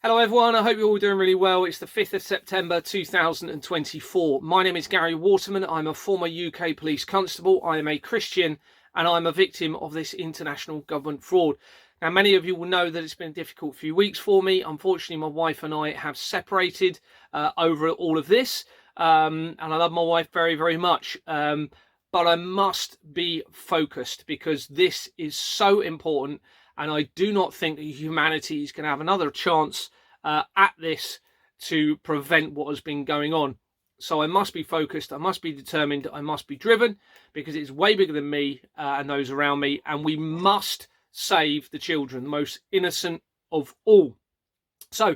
Hello everyone, I hope you're all doing really well. It's the 5th of September 2024. My name is Gary Waterman. I'm a former UK police constable. I am a Christian and I'm a victim of this international government fraud. Now, many of you will know that it's been a difficult few weeks for me. Unfortunately, my wife and I have separated over all of this. And I love my wife very, very much. But I must be focused because this is so important. And I do not think that humanity is going to have another chance at this to prevent what has been going on. So I must be focused, I must be determined, I must be driven, because it's way bigger than me and those around me. And we must save the children, the most innocent of all. So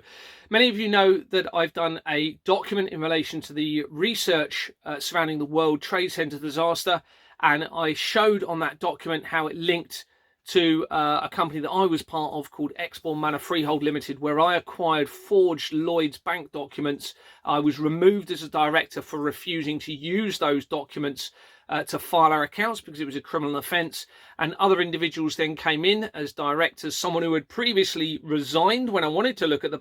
many of you know that I've done a document in relation to the research surrounding the World Trade Center disaster. And I showed on that document how it linked to a company that I was part of called Exborn Manor Freehold Limited, where I acquired forged Lloyd's bank documents. I was removed as a director for refusing to use those documents to file our accounts because it was a criminal offence. And other individuals then came in as directors. Someone who had previously resigned when I wanted to look at the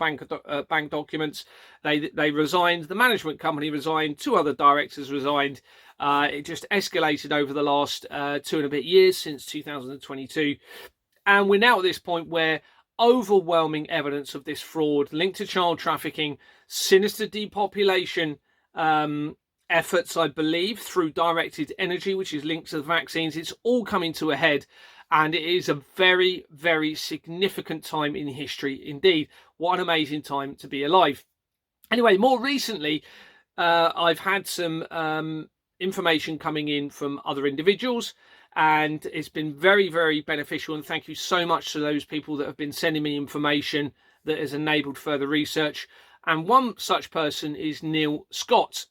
bank documents, they resigned. The management company resigned. Two other directors resigned. It just escalated over the last 2 and a bit years since 2022. And we're now at this point where overwhelming evidence of this fraud linked to child trafficking, sinister depopulation efforts, I believe, through directed energy, which is linked to the vaccines. It's all coming to a head. And it is a very, very significant time in history indeed. What an amazing time to be alive. Anyway, more recently, I've had some information coming in from other individuals, and it's been very, very beneficial. And thank you so much to those people that have been sending me information that has enabled further research. And one such person is Neil Scott.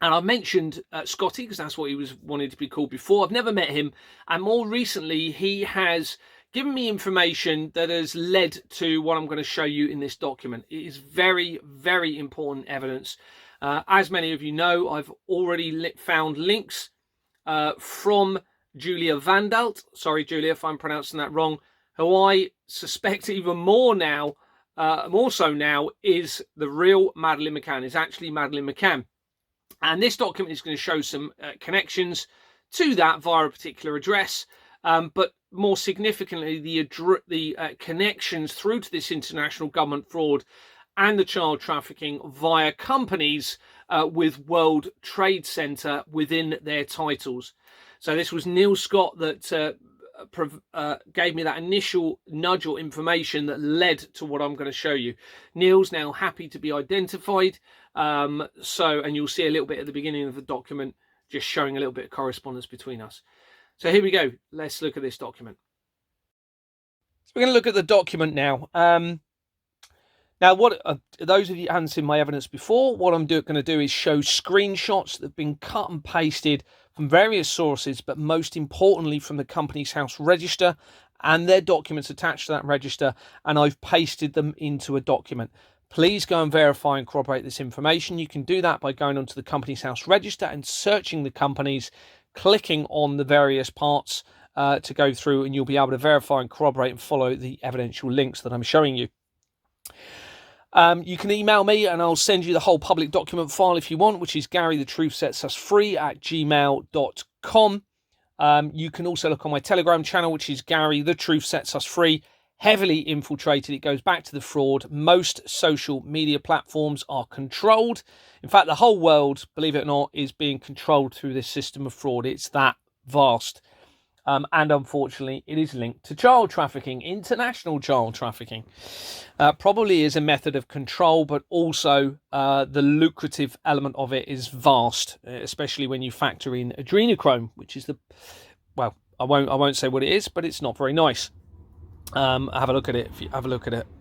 And I've mentioned Scotty because that's what he was wanted to be called before. I've never met him. And more recently, he has given me information that has led to what I'm going to show you in this document. It is very, very important evidence. As many of you know, I've already found links from Julia Vandalt. Sorry, Julia, if I'm pronouncing that wrong. Who I suspect even more now, more so now, is the real Madeleine McCann. Is actually Madeleine McCann. And this document is going to show some connections to that via a particular address. But more significantly, the connections through to this international government fraud and the child trafficking via companies with World Trade Center within their titles. So this was Neil Scott that gave me that initial nudge or information that led to what I'm going to show you. Neil's now happy to be identified. And you'll see a little bit at the beginning of the document, just showing a little bit of correspondence between us. So here we go. Let's look at this document. So we're going to look at the document now. Now, what those of you who haven't seen my evidence before, what I'm going to do is show screenshots that have been cut and pasted from various sources, but most importantly from the company's house register and their documents attached to that register, and I've pasted them into a document. Please go and verify and corroborate this information. You can do that by going onto the company's house register and searching the companies, clicking on the various parts to go through, and you'll be able to verify and corroborate and follow the evidential links that I'm showing you. You can email me and I'll send you the whole public document file if you want, which is garythetruthsetsusfree at gmail.com. You can also look on my Telegram channel, which is Gary the Truth Sets Us Free. Heavily infiltrated. It goes back to the fraud. Most social media platforms are controlled. In fact, the whole world, believe it or not, is being controlled through this system of fraud. It's that vast. And unfortunately, it is linked to child trafficking, international child trafficking. Probably is a method of control, but also the lucrative element of it is vast, especially when you factor in adrenochrome, which is well, I won't say what it is, but it's not very nice. Have a look at it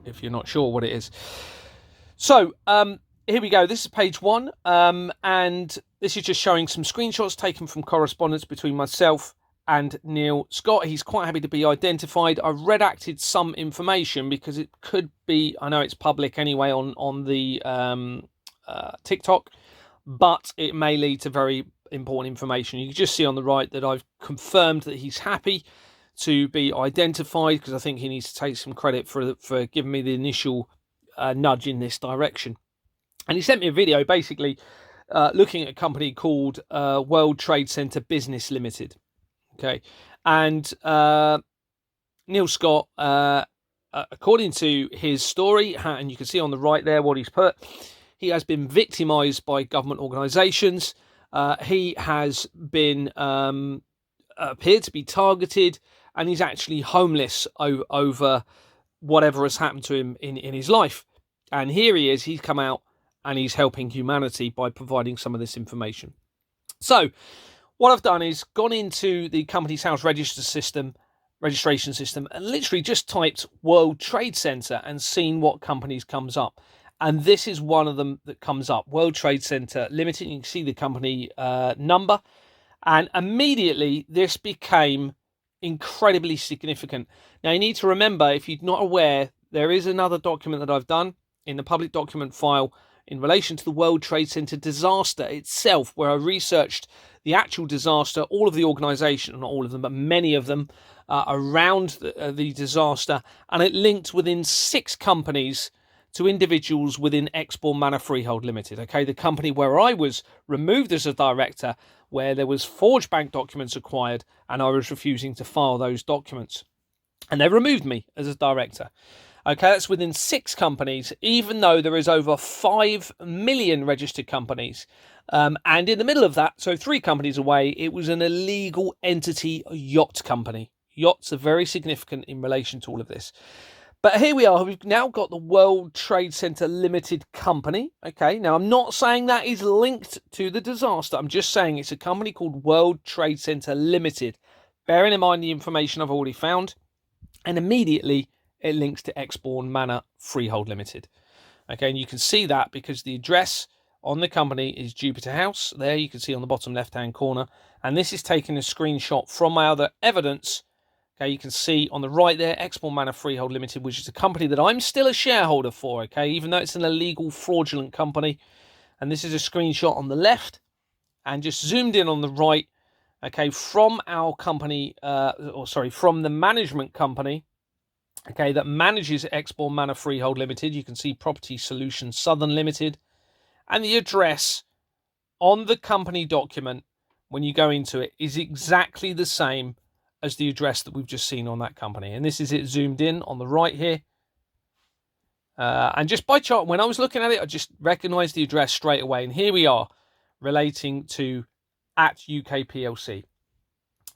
if you're not sure what it is. So here we go. This is page 1, and this is just showing some screenshots taken from correspondence between myself and Neil Scott. He's quite happy to be identified. I've redacted some information because it could be, I know it's public anyway on the TikTok, but it may lead to very important information. You can just see on the right that I've confirmed that he's happy to be identified, because I think he needs to take some credit for giving me the initial nudge in this direction. And he sent me a video basically looking at a company called World Trade Center Business Limited. Okay. And Neil Scott, according to his story, and you can see on the right there what he's put, he has been victimized by government organizations. He has been appeared to be targeted, and he's actually homeless over whatever has happened to him in his life. And here he is, he's come out and he's helping humanity by providing some of this information. So what I've done is gone into the Companies House registration system and literally just typed World Trade Center and seen what companies comes up. And this is one of them that comes up, World Trade Center Limited. You can see the company number. And immediately this became incredibly significant. Now you need to remember, if you're not aware, there is another document that I've done in the public document file in relation to the World Trade Center disaster itself, where I researched the actual disaster, all of the organization, not all of them, but many of them around the disaster. And it linked within 6 companies to individuals within Exborn Manor Freehold Limited. Okay, the company where I was removed as a director, where there was forged bank documents acquired and I was refusing to file those documents. And they removed me as a director. Okay, that's within 6 companies, even though there is over 5 million registered companies. And in the middle of that, so 3 companies away, it was an illegal entity yacht company. Yachts are very significant in relation to all of this. But here we are, we've now got the World Trade Center Limited company. Okay, now I'm not saying that is linked to the disaster. I'm just saying it's a company called World Trade Center Limited. Bearing in mind the information I've already found. And immediately it links to Exborn Manor Freehold Limited. Okay, and you can see that because the address on the company is Jupiter House. There you can see on the bottom left-hand corner. And this is taking a screenshot from my other evidence. Okay, you can see on the right there, Exborn Manor Freehold Limited, which is a company that I'm still a shareholder for, okay, even though it's an illegal, fraudulent company. And this is a screenshot on the left, and just zoomed in on the right, okay, from our company, from the management company, okay, that manages Exborn Manor Freehold Limited. You can see Property Solutions Southern Limited, and the address on the company document, when you go into it, is exactly the same as the address that we've just seen on that company. And this is it zoomed in on the right here. And just by chart, when I was looking at it, I just recognized the address straight away. And here we are relating to @UK PLC.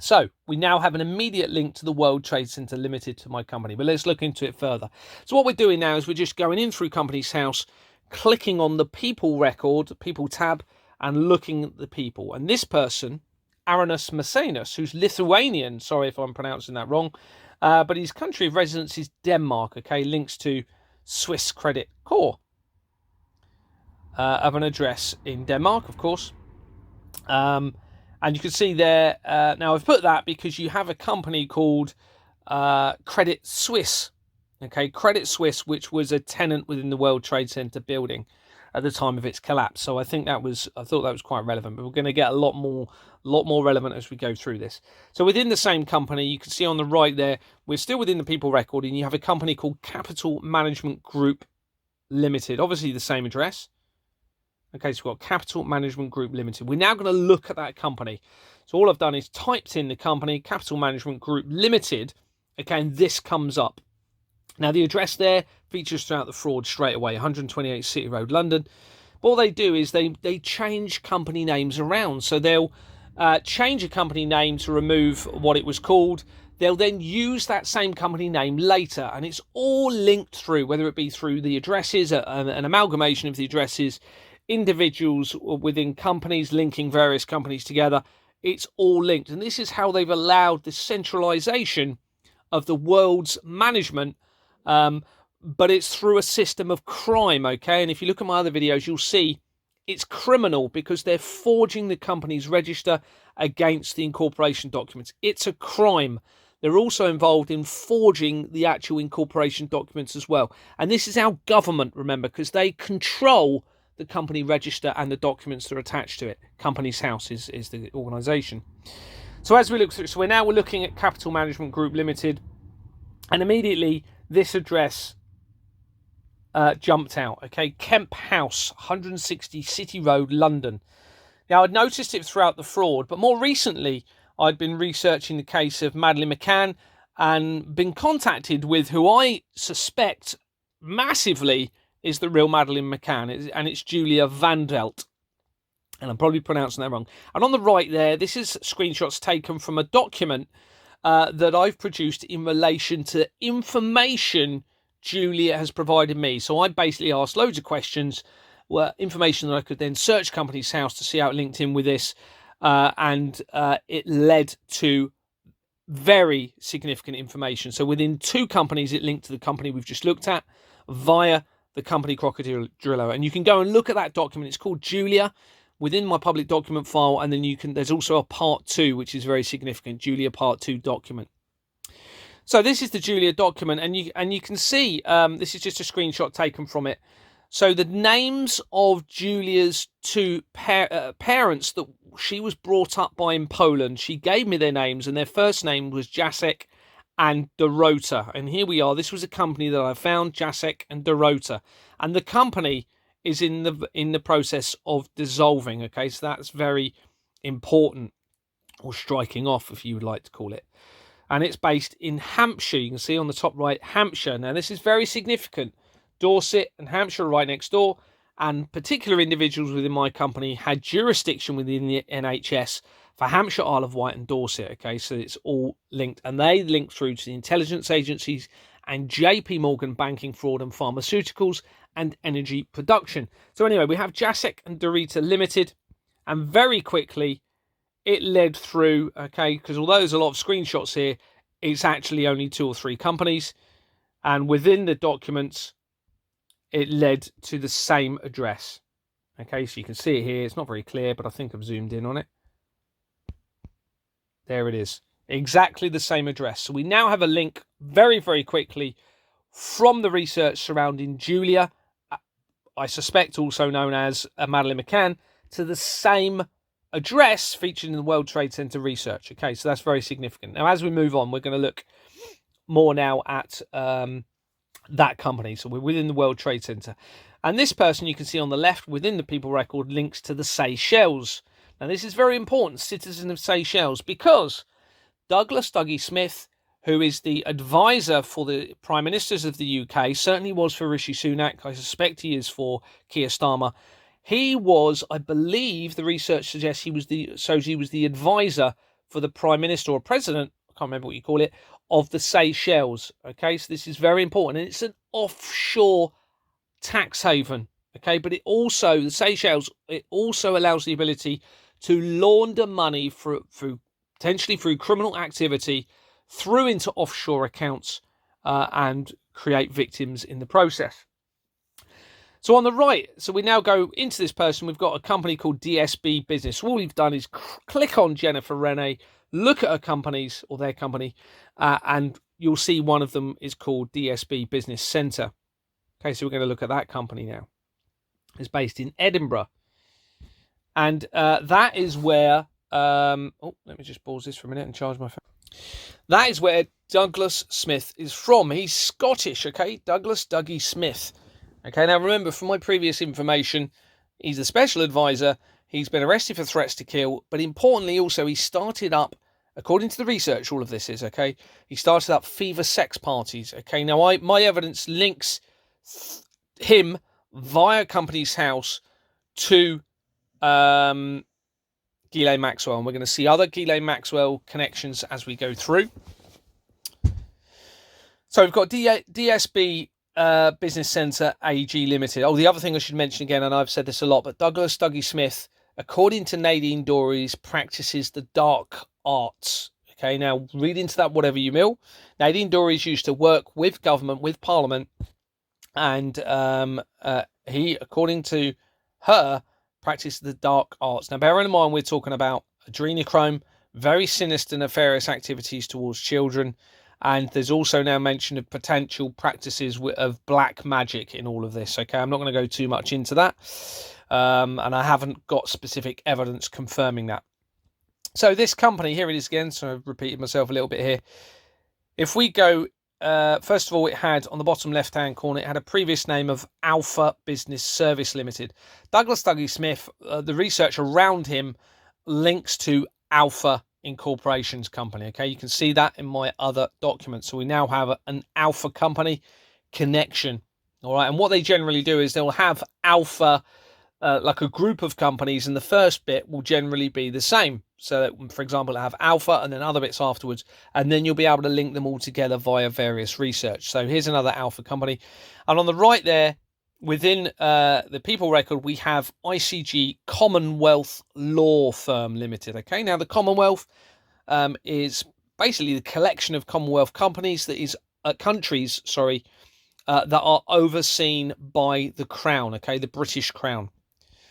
So we now have an immediate link to the World Trade Center Limited to my company. But let's look into it further. So what we're doing now is we're just going in through Companies House, clicking on the people record, people tab, and looking at the people. And this person, Aranus Macenas, who's Lithuanian, sorry if I'm pronouncing that wrong, but his country of residence is Denmark, okay, links to Swiss Credit Corps, of an address in Denmark, of course. And you can see there, now I've put that because you have a company called Credit Suisse, okay, Credit Suisse, which was a tenant within the World Trade Center building at the time of its collapse. So I thought that was quite relevant, but we're going to get a lot more relevant as we go through this. So within the same company, you can see on the right there, we're still within the people record, and you have a company called Capital Management Group Limited, obviously the same address. Okay, so we've got Capital Management Group Limited. We're now going to look at that company. So all I've done is typed in the company, Capital Management Group Limited. Okay, and this comes up. Now, the address there features throughout the fraud straight away, 128 City Road, London. But all they do is they change company names around. So they'll change a company name to remove what it was called. They'll then use that same company name later, and it's all linked through, whether it be through the addresses, an amalgamation of the addresses, individuals within companies linking various companies together. It's all linked. And this is how they've allowed the centralization of the world's management, but it's through a system of crime, okay? And if you look at my other videos, you'll see it's criminal because they're forging the company's register against the incorporation documents. It's a crime. They're also involved in forging the actual incorporation documents as well. And this is our government, remember, because they control the company register and the documents that are attached to it. Companies House is the organisation. So as we look through, so we're looking at Capital Management Group Limited, and immediately this address jumped out. Okay, Kemp House, 160 City Road, London. Now, I'd noticed it throughout the fraud, but more recently, I'd been researching the case of Madeleine McCann and been contacted with who I suspect massively is the real Madeleine McCann, and it's Julia Vandelt. And I'm probably pronouncing that wrong. And on the right there, this is screenshots taken from a document that I've produced in relation to information Julia has provided me. So I basically asked loads of questions, information that I could then search Companies House to see how it linked in with this, and it led to very significant information. So within 2 companies, it linked to the company we've just looked at via the company Crocodillo. And you can go and look at that document. It's called Julia within my public document file. And then there's also a part 2, which is very significant, Julia part 2 document. So this is the Julia document, and you can see this is just a screenshot taken from it. So the names of Julia's 2 parents that she was brought up by in Poland, she gave me their names, and their first name was Jacek and Dorota. And here we are. This was a company that I found, Jacek and Dorota, and the company is in the process of dissolving. Okay, so that's very important, or striking off, if you would like to call it. And it's based in Hampshire. You can see on the top right, Hampshire. Now, this is very significant. Dorset and Hampshire are right next door, and particular individuals within my company had jurisdiction within the NHS for Hampshire, Isle of Wight and Dorset. Okay, so it's all linked, and they link through to the intelligence agencies and JP Morgan banking, fraud and pharmaceuticals and energy production. So anyway, we have Jacek and Dorota Limited, and very quickly it led through, okay, because although there's a lot of screenshots here, it's actually only 2 or 3 companies, and within the documents it led to the same address. Okay, so you can see it here. It's not very clear, but I think I've zoomed in on it. There it is. Exactly the same address. So we now have a link very, very quickly from the research surrounding Julia, I suspect also known as Madeleine McCann, to the same address featured in the World Trade Center research. Okay, so that's very significant. Now, as we move on, we're going to look more now at that company. So we're within the World Trade Center, and this person you can see on the left within the people record links to the Seychelles. Now, this is very important, citizen of Seychelles, because Douglas Dougie Smith, who is the advisor for the prime ministers of the UK, certainly was for Rishi Sunak. I suspect he is for Keir Starmer. He was, I believe, the research suggests he was the advisor for the prime minister or president, I can't remember what you call it, of the Seychelles. Okay, so this is very important, and it's an offshore tax haven. Okay, but the Seychelles, it also allows the ability to launder money potentially through criminal activity through into offshore accounts and create victims in the process. So on the right, so we now go into this person. We've got a company called DSB Business. So all we've done is click on Jennifer Renee, look at her companies or their company, and you'll see one of them is called DSB Business Centre. Okay, so we're going to look at that company now. It's based in Edinburgh. And that is where, let me just pause this for a minute and charge my phone. That is where Douglas Smith is from. He's Scottish, okay? Douglas Dougie Smith. Okay, now remember, from my previous information, he's a special advisor. He's been arrested for threats to kill, but importantly also, he started up, according to the research, all of this is, okay, he started up fever sex parties, okay? Now, my evidence links him via Companies House to Ghislaine Maxwell, and we're going to see other Ghislaine Maxwell connections as we go through. So we've got DSB Business Centre AG Limited. Oh, the other thing I should mention again, and I've said this a lot, but Douglas Dougie Smith, according to Nadine Dorries, practices the dark arts. Okay, now read into that whatever you will. Nadine Dorries used to work with government, with Parliament, and he, according to her, practiced the dark arts. Now, bear in mind, we're talking about adrenochrome, very sinister, nefarious activities towards children. And there's also now mention of potential practices of black magic in all of this. Okay, I'm not going to go too much into that. And I haven't got specific evidence confirming that. So this company, here it is again. So I've repeated myself a little bit here. If we go first of all, it had on the bottom left-hand corner, it had a previous name of Alpha Business Service Limited. Douglas Dougie Smith, the research around him links to Alpha Incorporation's company. Okay, you can see that in my other documents. So we now have an Alpha company connection. All right, and what they generally do is they'll have Alpha, like a group of companies, and the first bit will generally be the same. So that, for example, I have Alpha and then other bits afterwards, and then you'll be able to link them all together via various research. So here's another Alpha company. And on the right there, within the people record, we have ICG Commonwealth Law Firm Limited. Okay, now the Commonwealth is basically the collection of Commonwealth companies that is countries, that are overseen by the Crown, okay, the British Crown.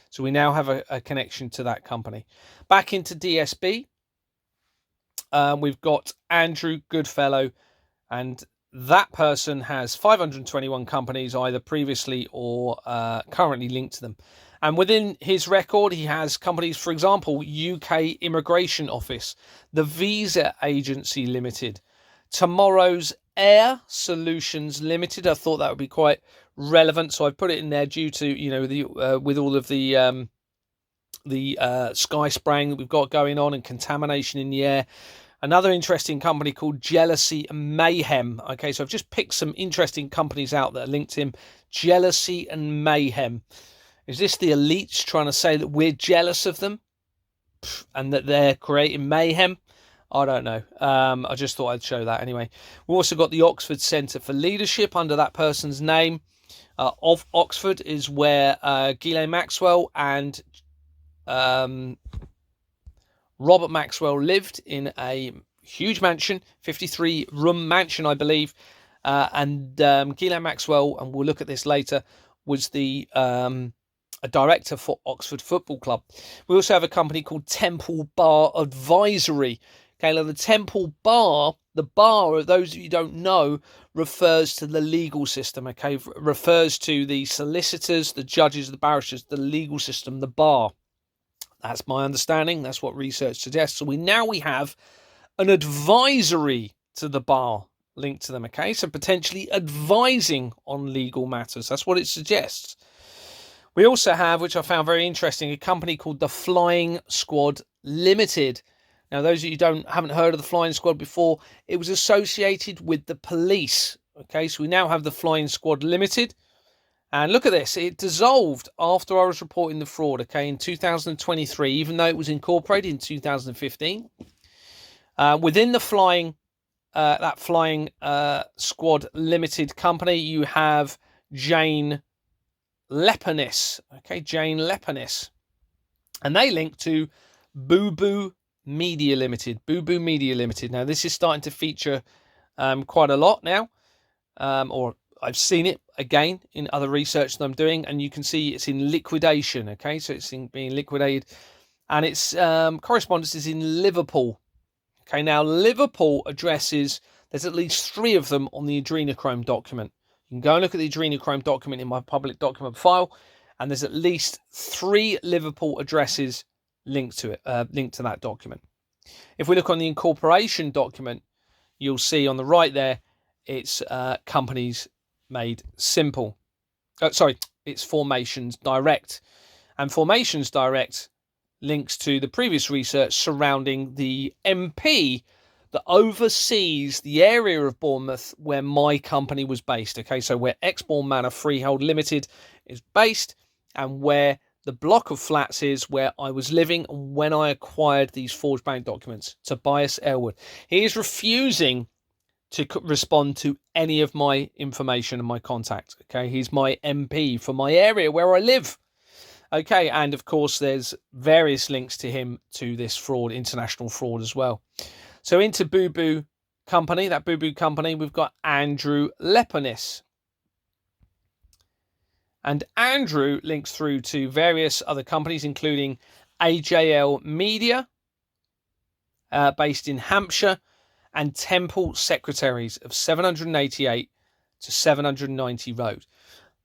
So we now have a connection to that company. Back into DSB, we've got Andrew Goodfellow, and that person has 521 companies either previously or currently linked to them. And within his record, he has companies, for example, UK Immigration Office, the Visa Agency Limited, Tomorrow's Air Solutions Limited. I thought that would be quite relevant, so I've put it in there due to, you know, with all of the sky spraying that we've got going on and contamination in the air. Another interesting company called Jealousy and Mayhem. Okay, so I've just picked some interesting companies out that are linked to him. Jealousy and Mayhem. Is this the elites trying to say that we're jealous of them and that they're creating mayhem? I don't know. I just thought I'd show that anyway. We've also got the Oxford Centre for Leadership under that person's name. Of Oxford is where Ghislaine Maxwell and Robert Maxwell lived, in a huge mansion, 53-room mansion, I believe. And Ghislaine Maxwell, and we'll look at this later, was the a director for Oxford Football Club. We also have a company called Temple Bar Advisory. Okay, now the Temple Bar, the bar, those of you who don't know, refers to the legal system, okay? Refers to the solicitors, the judges, the barristers, the legal system, the bar. That's my understanding. That's what research suggests. So we have an advisory to the bar linked to them, okay? So potentially advising on legal matters. That's what it suggests. We also have, which I found very interesting, a company called the Flying Squad Limited. Now, those of you who haven't heard of the Flying Squad before, it was associated with the police. Okay, so we now have the Flying Squad Limited. And look at this. It dissolved after I was reporting the fraud, okay, in 2023, even though it was incorporated in 2015. Within the Flying Squad Limited company, you have Jane Lepanis. Okay, Jane Lepanis. And they link to Boo Boo Media Limited. Boo Boo Media Limited. Now, this is starting to feature quite a lot now, or I've seen it again in other research that I'm doing, and you can see it's in liquidation. Okay, so it's being liquidated, and its correspondence is in Liverpool. Okay, now Liverpool addresses, there's at least 3 of them on the adrenochrome document. You can go and look at the adrenochrome document in my public document file, and there's at least 3 Liverpool addresses linked to it, linked to that document. If we look on the incorporation document, you'll see on the right there, it's companies made simple. It's Formations Direct. And Formations Direct links to the previous research surrounding the MP that oversees the area of Bournemouth where my company was based. Okay, so where Exbourne Manor Freehold Limited is based, and where the block of flats is where I was living when I acquired these forged bank documents. Tobias Elwood. He is refusing to respond to any of my information and my contact. Okay, he's my MP for my area where I live. Okay, and of course there's various links to him to this fraud, international fraud as well. So into Boo Boo Company, that Boo Boo Company, we've got Andrew Lepanis. And Andrew links through to various other companies, including AJL Media, based in Hampshire, and Temple Secretaries of 788 to 790 Road.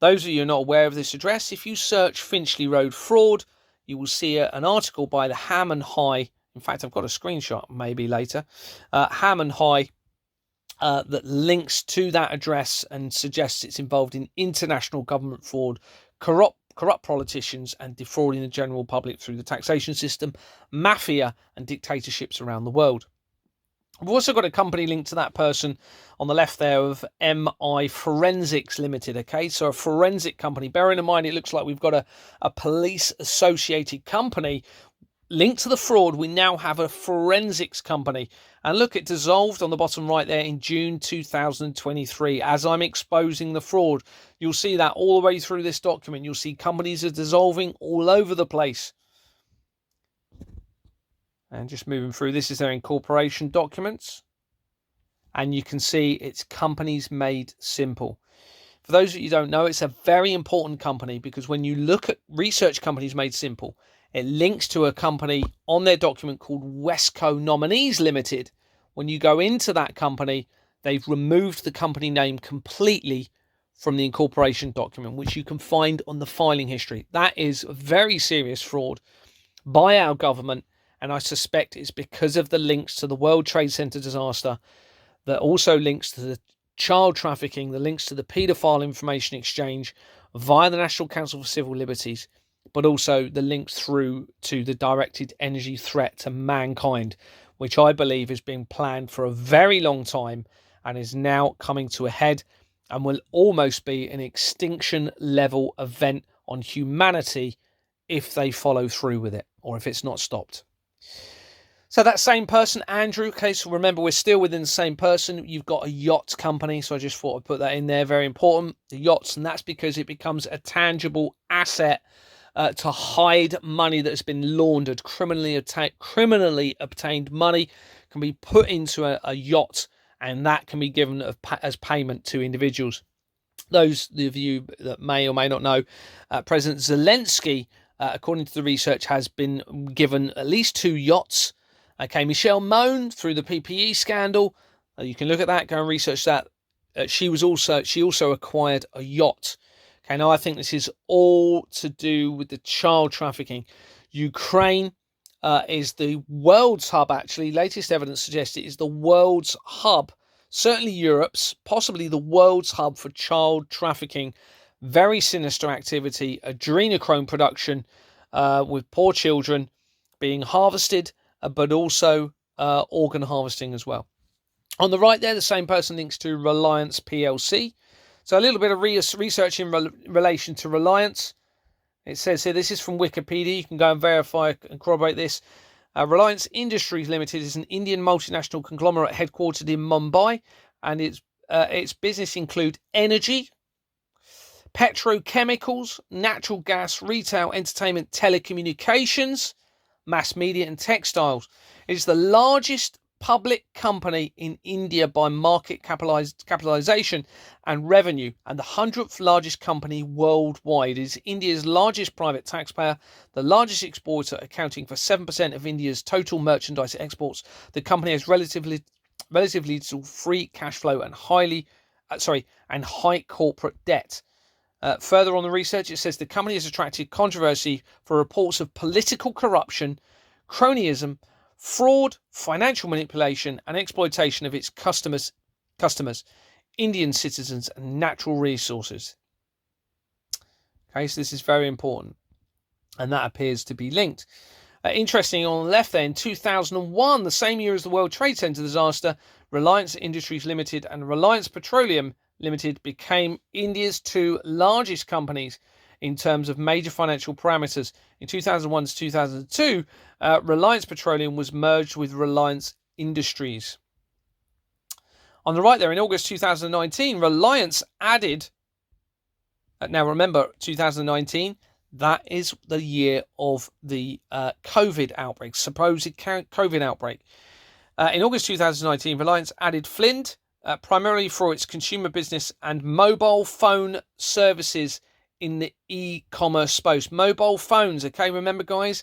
Those of you who are not aware of this address, if you search Finchley Road fraud, you will see an article by the Ham and High. In fact, I've got a screenshot maybe later. Ham and High that links to that address and suggests it's involved in international government fraud, corrupt politicians, and defrauding the general public through the taxation system, mafia, and dictatorships around the world. We've also got a company linked to that person on the left there of MI Forensics Limited. Okay, so a forensic company. Bearing in mind, it looks like we've got a police associated company linked to the fraud. We now have a forensics company. And look, it dissolved on the bottom right there in June 2023. As I'm exposing the fraud, you'll see that all the way through this document. You'll see companies are dissolving all over the place. And just moving through, this is their incorporation documents. And you can see it's Companies Made Simple. For those of you who don't know, it's a very important company because when you look at research Companies Made Simple, it links to a company on their document called Westco Nominees Limited. When you go into that company, they've removed the company name completely from the incorporation document, which you can find on the filing history. That is very serious fraud by our government. And I suspect it's because of the links to the World Trade Center disaster, that also links to the child trafficking, the links to the paedophile information exchange via the National Council for Civil Liberties, but also the links through to the directed energy threat to mankind, which I believe has been planned for a very long time and is now coming to a head and will almost be an extinction level event on humanity if they follow through with it or if it's not stopped. So that same person, Andrew, okay, so remember we're still within the same person. You've got a yacht company, so I just thought I'd put that in there. Very important, the yachts, and that's because it becomes a tangible asset to hide money that has been laundered. Criminally obtained money can be put into a yacht, and that can be given as payment to individuals. Those of you that may or may not know, President Zelensky, according to the research, has been given at least 2 yachts. Okay, Michelle Mone, through the PPE scandal, you can look at that, go and research that. She also acquired a yacht. Okay, now I think this is all to do with the child trafficking. Ukraine is the world's hub, actually. Latest evidence suggests it is the world's hub, certainly Europe's, possibly the world's hub for child trafficking. Very sinister activity, adrenochrome production with poor children being harvested, but also organ harvesting as well. On the right there, the same person links to Reliance PLC. So a little bit of research in relation to Reliance. It says here, this is from Wikipedia. You can go and verify and corroborate this. Reliance Industries Limited is an Indian multinational conglomerate headquartered in Mumbai, and its business include energy, petrochemicals, natural gas, retail, entertainment, telecommunications, mass media, and textiles. It is the largest public company in India by market capitalization and revenue, and the 100th largest company worldwide. It is India's largest private taxpayer, the largest exporter, accounting for 7% of India's total merchandise exports. The company has relatively little free cash flow and high corporate debt. Further on the research, it says the company has attracted controversy for reports of political corruption, cronyism, fraud, financial manipulation, and exploitation of its customers, Indian citizens, and natural resources. Okay, so this is very important, and that appears to be linked. Interesting, on the left there, in 2001, the same year as the World Trade Center disaster, Reliance Industries Limited and Reliance Petroleum Limited became India's 2 largest companies in terms of major financial parameters. In 2001 to 2002, Reliance Petroleum was merged with Reliance Industries. On the right there, in August 2019, Reliance added, now remember, 2019, that is the year of the COVID outbreak, supposed COVID outbreak. In August 2019, Reliance added Flint, primarily for its consumer business and mobile phone services in the e-commerce space. Mobile phones, okay, remember guys,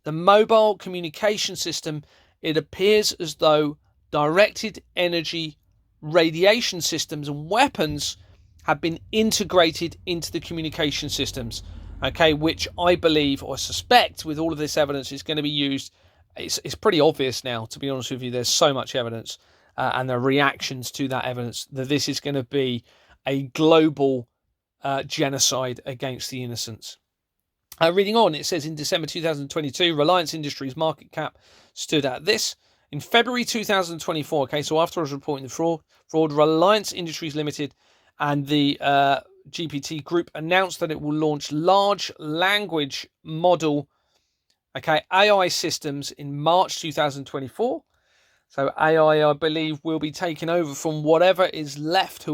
the mobile communication system, it appears as though directed energy radiation systems and weapons have been integrated into the communication systems, okay, which I believe or suspect with all of this evidence is going to be used. It's pretty obvious now, to be honest with you. There's so much evidence and the reactions to that evidence, that this is going to be a global genocide against the innocents. Reading on, it says in December 2022, Reliance Industries market cap stood at this. In February 2024, okay, so after I was reporting the fraud, Reliance Industries Limited and the GPT Group announced that it will launch large language model, okay, AI systems in March 2024. So AI, I believe, will be taken over from whoever is left.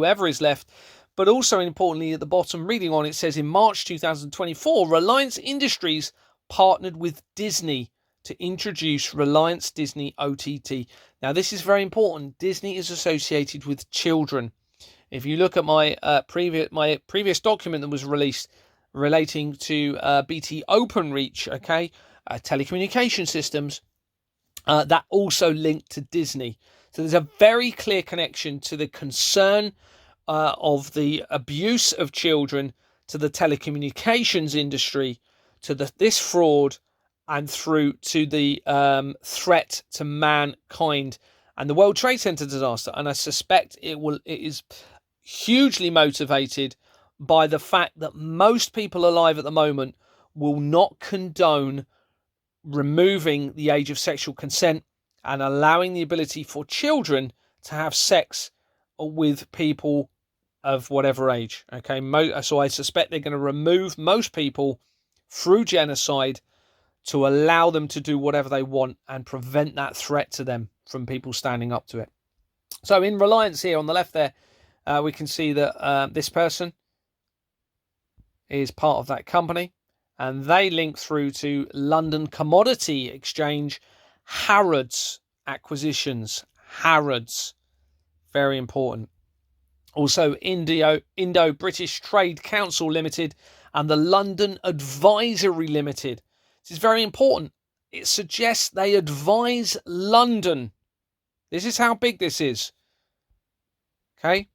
But also importantly, at the bottom, reading on, it says in March 2024, Reliance Industries partnered with Disney to introduce Reliance Disney OTT. Now, this is very important. Disney is associated with children. If you look at my previous document that was released relating to BT OpenReach, okay, telecommunication systems, that also linked to Disney. So there's a very clear connection to the concern of the abuse of children, to the telecommunications industry, to this fraud, and through to the threat to mankind and the World Trade Center disaster. And I suspect it is hugely motivated by the fact that most people alive at the moment will not condone removing the age of sexual consent and allowing the ability for children to have sex with people of whatever age. Okay, so I suspect they're going to remove most people through genocide to allow them to do whatever they want and prevent that threat to them from people standing up to it. So in Reliance here on the left there, we can see that this person is part of that company, and they link through to London Commodity Exchange, Harrods acquisitions. Harrods, very important. Also, Indo-British Trade Council Limited and the London Advisory Limited. This is very important. It suggests they advise London. This is how big this is. Okay.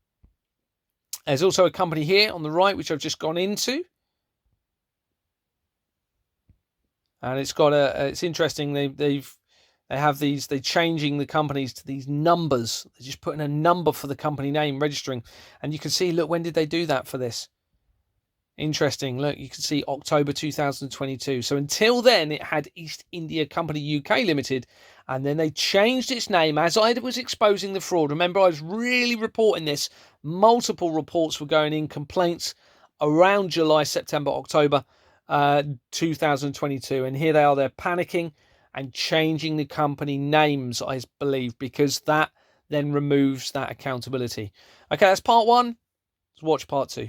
There's also a company here on the right, which I've just gone into. And it's got it's interesting. They're changing the companies to these numbers. They're just putting a number for the company name, registering. And you can see, look, when did they do that for this? Interesting. Look, you can see October 2022. So until then, it had East India Company UK Limited. And then they changed its name as I was exposing the fraud. Remember, I was really reporting this. Multiple reports were going in, complaints around July, September, October 2022. And here they are, they're panicking and changing the company names, I believe, because that then removes that accountability. Okay, that's part one. Let's watch part two.